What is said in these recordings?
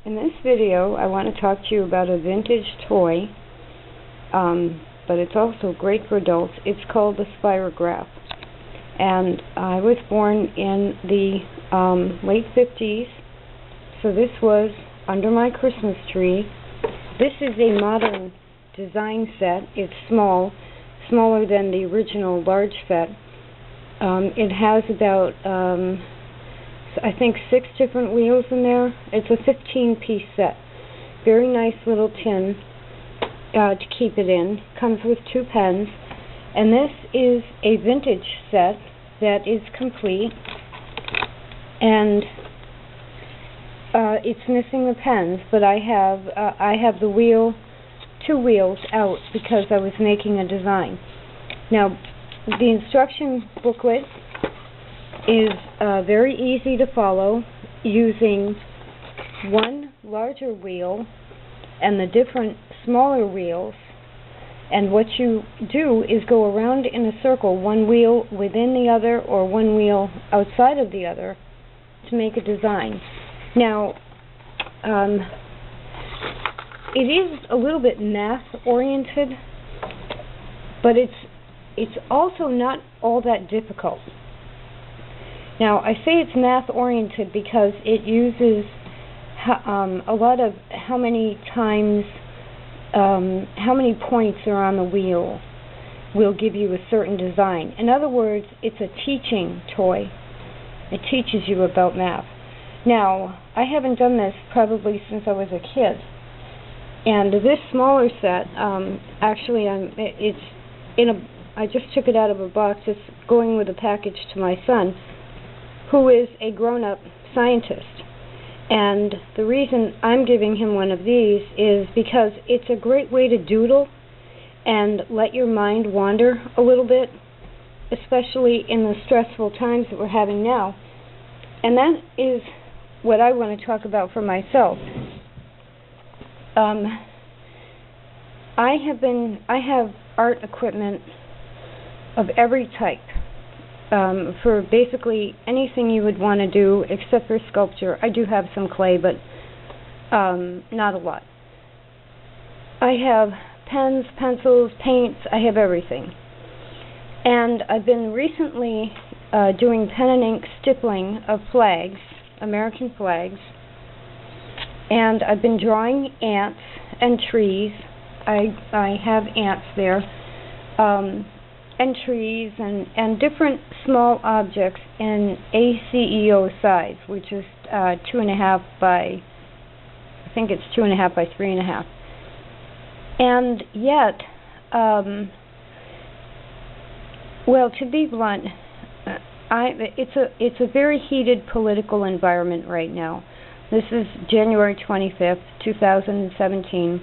In this video, I want to talk to you about a vintage toy, but it's also great for adults. It's called the Spirograph, and I was born in the late 50s, so this was under my Christmas tree. This is a modern design set. It's smaller than the original large set. It has about I think 6 different wheels in there. It's a 15-piece set. Very nice little tin to keep it in. Comes with 2 pens. And this is a vintage set that is complete. And it's missing the pens, but I have the 2 wheels out because I was making a design. Now, the instruction booklet is very easy to follow, using one larger wheel and the different smaller wheels. And what you do is go around in a circle, one wheel within the other or one wheel outside of the other, to make a design. Now, it is a little bit math-oriented, but it's also not all that difficult. Now, I say it's math-oriented because it uses a lot of how many points are on the wheel will give you a certain design. In other words, it's a teaching toy. It teaches you about math. Now, I haven't done this probably since I was a kid. And this smaller set, actually, I just took it out of a box. It's going with a package to my son, who is a grown-up scientist. And the reason I'm giving him one of these is because it's a great way to doodle and let your mind wander a little bit, especially in the stressful times that we're having now. And that is what I want to talk about for myself. I have art equipment of every type. For basically anything you would want to do except for sculpture. I do have some clay, but not a lot. I have pens, pencils, paints. I have everything. And I've been recently doing pen and ink stippling of flags, American flags. And I've been drawing ants and trees. I have ants there. And trees and different small objects in ACEO size, which is 2.5 by, I think it's 2.5 by 3.5. And yet, well, to be blunt, it's a very heated political environment right now. This is January 25th, 2017.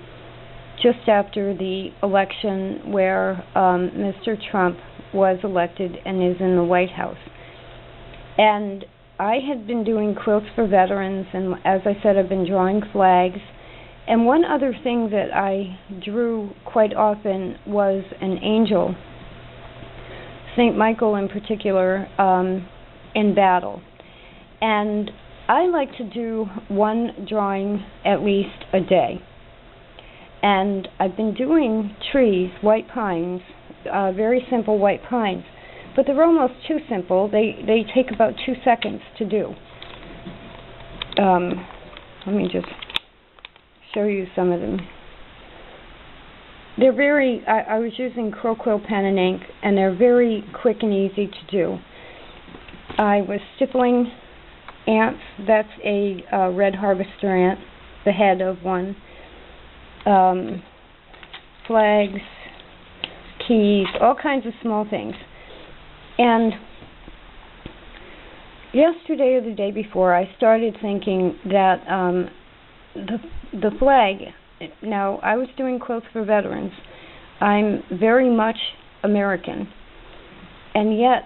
Just after the election where Mr. Trump was elected and is in the White House. And I had been doing quilts for veterans, and as I said, I've been drawing flags. And one other thing that I drew quite often was an angel, St. Michael in particular, in battle. And I like to do one drawing at least a day. And I've been doing trees, white pines, very simple white pines. But they're almost too simple. They take about 2 seconds to do. Let me just show you some of them. They're very, I was using Croquill pen and ink, and they're very quick and easy to do. I was stippling ants. That's a red harvester ant, the head of one. Flags, keys, all kinds of small things. And yesterday or the day before, I started thinking that the flag, now I was doing quilts for veterans. I'm very much American. And yet,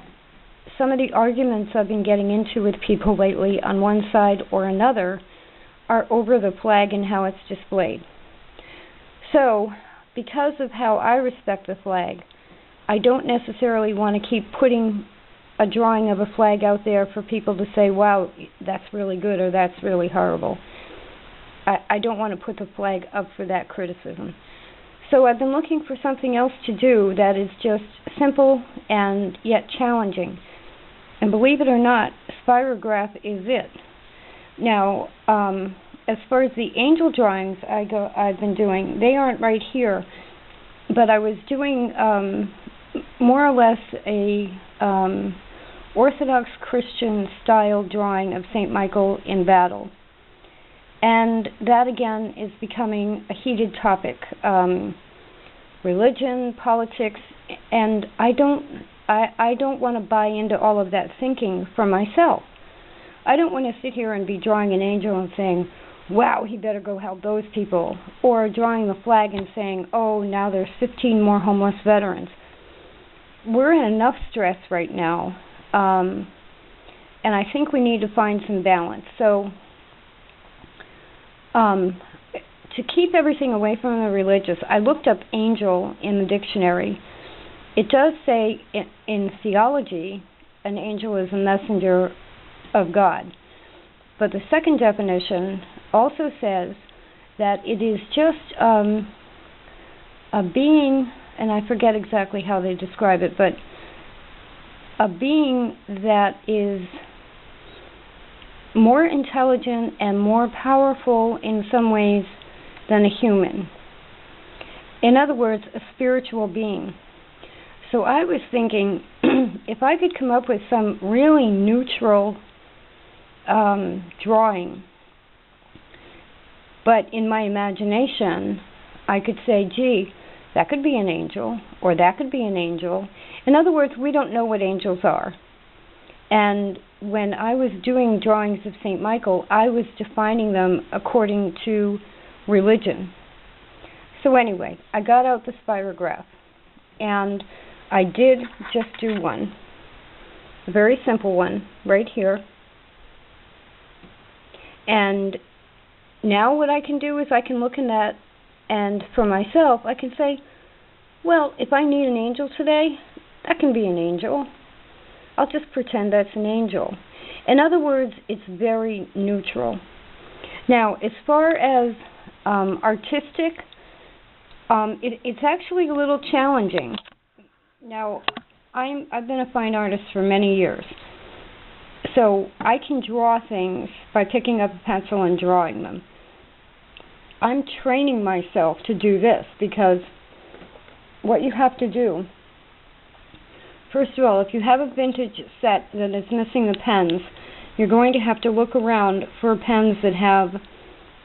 some of the arguments I've been getting into with people lately on one side or another are over the flag and how it's displayed. So, because of how I respect the flag, I don't necessarily want to keep putting a drawing of a flag out there for people to say, wow, that's really good or that's really horrible. I don't want to put the flag up for that criticism. So I've been looking for something else to do that is just simple and yet challenging. And believe it or not, Spirograph is it. Now, as far as the angel drawings I've been doing, they aren't right here, but I was doing more or less a Orthodox Christian style drawing of St. Michael in battle. And that again is becoming a heated topic. Religion, politics, and I don't want to buy into all of that thinking for myself. I don't want to sit here and be drawing an angel and saying, wow, he better go help those people, or drawing the flag and saying, oh, now there's 15 more homeless veterans. We're in enough stress right now, and I think we need to find some balance. So to keep everything away from the religious, I looked up angel in the dictionary. It does say in theology, an angel is a messenger of God. But the second definition also says that it is just a being, and I forget exactly how they describe it, but a being that is more intelligent and more powerful in some ways than a human. In other words, a spiritual being. So I was thinking, if I could come up with some really neutral drawing, but in my imagination, I could say, gee, that could be an angel, or that could be an angel. In other words, we don't know what angels are. And when I was doing drawings of St. Michael, I was defining them according to religion. So anyway, I got out the Spirograph, and I did just do one, a very simple one, right here. And now what I can do is I can look in that, and for myself, I can say, well, if I need an angel today, that can be an angel. I'll just pretend that's an angel. In other words, it's very neutral. Now, as far as artistic, it's actually a little challenging. Now, I've been a fine artist for many years, so I can draw things by picking up a pencil and drawing them. I'm training myself to do this because what you have to do, first of all, if you have a vintage set that is missing the pens, you're going to have to look around for pens that have,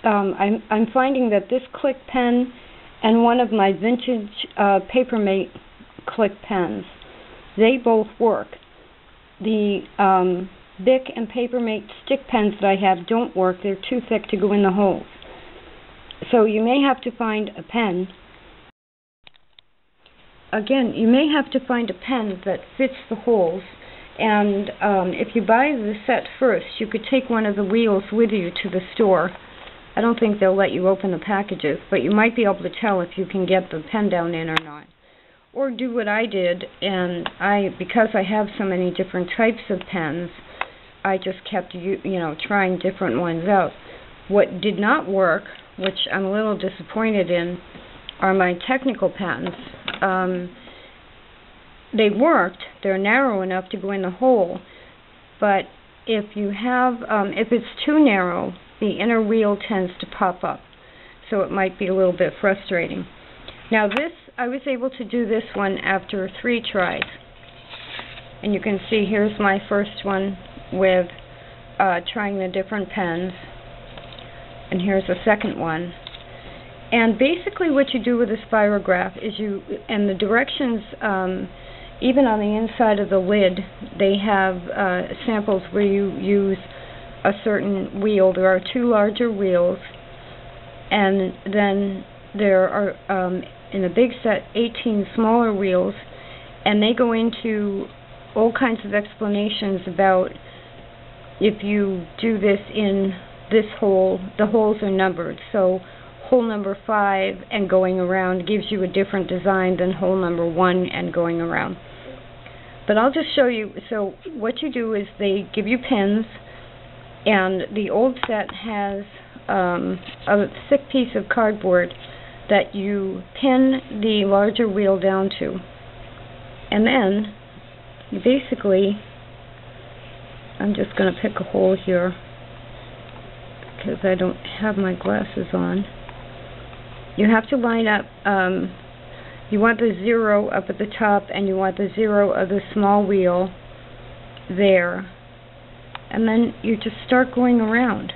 I'm finding that this click pen and one of my vintage Papermate click pens, they both work. The Bic and Papermate stick pens that I have don't work. They're too thick to go in the holes. So you may have to find a pen. Again, you may have to find a pen that fits the holes. And if you buy the set first, you could take one of the wheels with you to the store. I don't think they'll let you open the packages, but you might be able to tell if you can get the pen down in or not. Or do what I did, and because I have so many different types of pens, I just kept trying different ones out. What did not work, which I'm a little disappointed in, are my technical pens. They worked. They're narrow enough to go in the hole, but if it's too narrow, the inner wheel tends to pop up, so it might be a little bit frustrating. Now I was able to do this one after 3 tries, and you can see here's my first one with trying the different pens, and here's the second one. And basically what you do with a Spirograph is and the directions, even on the inside of the lid, they have samples where you use a certain wheel. There are 2 larger wheels, and then there are, in the big set, 18 smaller wheels, and they go into all kinds of explanations about if you do this in this hole, the holes are numbered. So hole number 5 and going around gives you a different design than hole number 1 and going around. But I'll just show you. So what you do is they give you pins, and the old set has a thick piece of cardboard that you pin the larger wheel down to. And then, you basically, I'm just going to pick a hole here because I don't have my glasses on. You have to line up, you want the 0 up at the top, and you want the 0 of the small wheel there. And then you just start going around.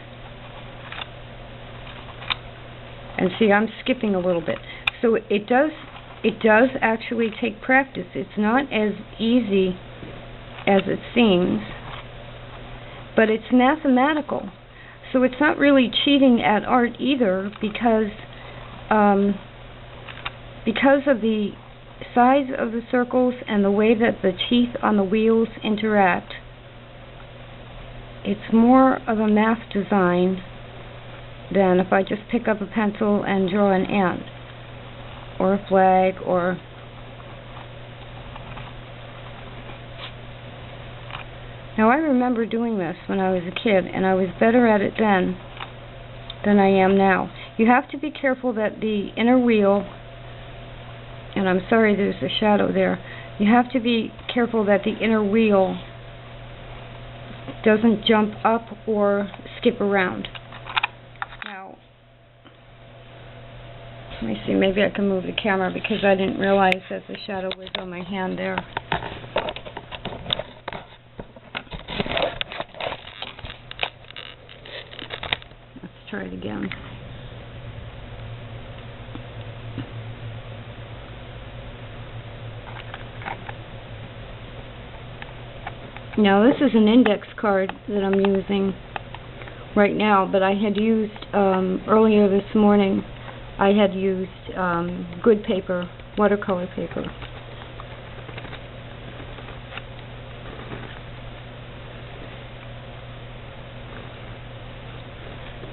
And see, I'm skipping a little bit. So it does actually take practice. It's not as easy as it seems, but it's mathematical. So it's not really cheating at art either, because of the size of the circles and the way that the teeth on the wheels interact. It's more of a math design than if I just pick up a pencil and draw an ant or a flag or... Now I remember doing this when I was a kid, and I was better at it then than I am now. You have to be careful that the inner wheel, and I'm sorry there's a shadow there, you have to be careful that the inner wheel doesn't jump up or skip around. Now, let me see, maybe I can move the camera because I didn't realize that the shadow was on my hand there. Let's try it again. Now this is an index card that I'm using right now, but I had used, earlier this morning, I had used good paper, watercolor paper.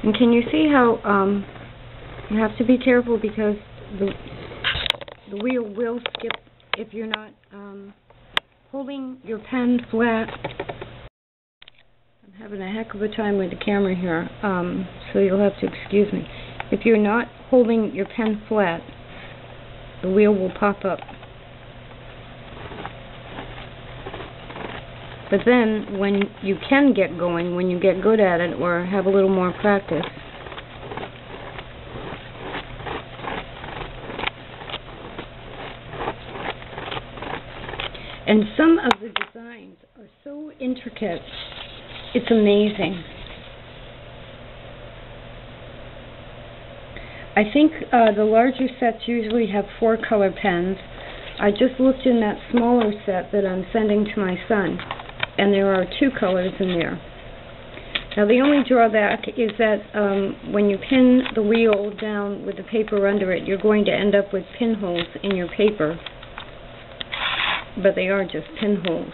And can you see how you have to be careful because the wheel will skip if you're not holding your pen flat. I'm having a heck of a time with the camera here, so you'll have to excuse me. If you're not holding your pen flat, the wheel will pop up. But then, when you can get going, when you get good at it or have a little more practice, and some of the designs are so intricate, it's amazing. I think the larger sets usually have 4 color pens. I just looked in that smaller set that I'm sending to my son, and there are 2 colors in there. Now the only drawback is that when you pin the wheel down with the paper under it, you're going to end up with pinholes in your paper. But they are just pinholes.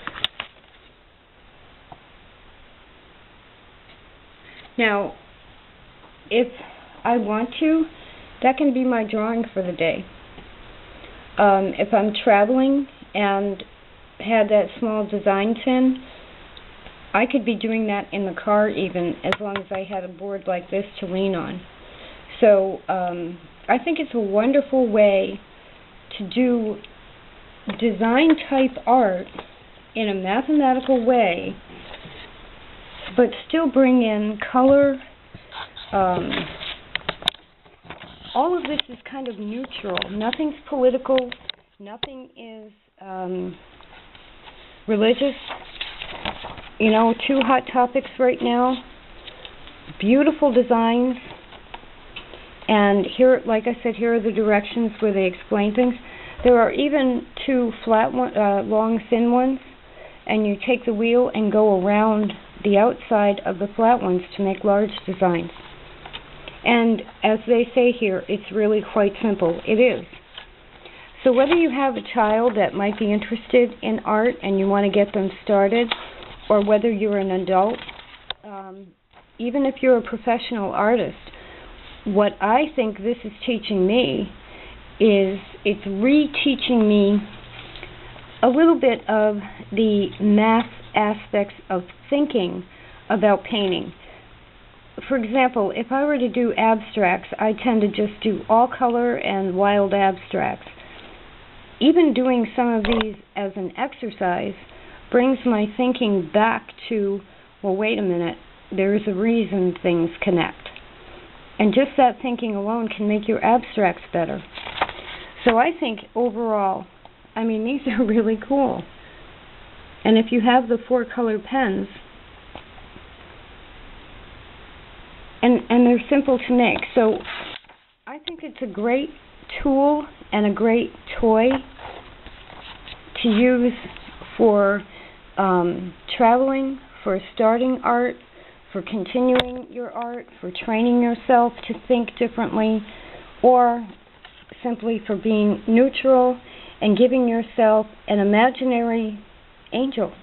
Now, if I want to, that can be my drawing for the day. If I'm traveling and had that small design tin, I could be doing that in the car even, as long as I had a board like this to lean on. So, I think it's a wonderful way to do design type art in a mathematical way, but still bring in color. All of this is kind of neutral. Nothing's political. Nothing is religious. You know, 2 hot topics right now. Beautiful designs. And here, like I said, here are the directions where they explain things. There are even 2 flat one, long thin ones, and you take the wheel and go around the outside of the flat ones to make large designs. And as they say here, it's really quite simple. It is. So whether you have a child that might be interested in art and you want to get them started, or whether you're an adult, even if you're a professional artist, what I think this is teaching me is it's reteaching me a little bit of the math aspects of thinking about painting. for example, if I were to do abstracts, I tend to just do all color and wild abstracts. Even doing some of these as an exercise brings my thinking back to, well, wait a minute, there's a reason things connect. And just that thinking alone can make your abstracts better. So I think overall, I mean, these are really cool. And if you have the 4-color pens, and they're simple to make, so I think it's a great tool and a great toy to use for traveling, for starting art, for continuing your art, for training yourself to think differently, or simply for being neutral and giving yourself an imaginary angel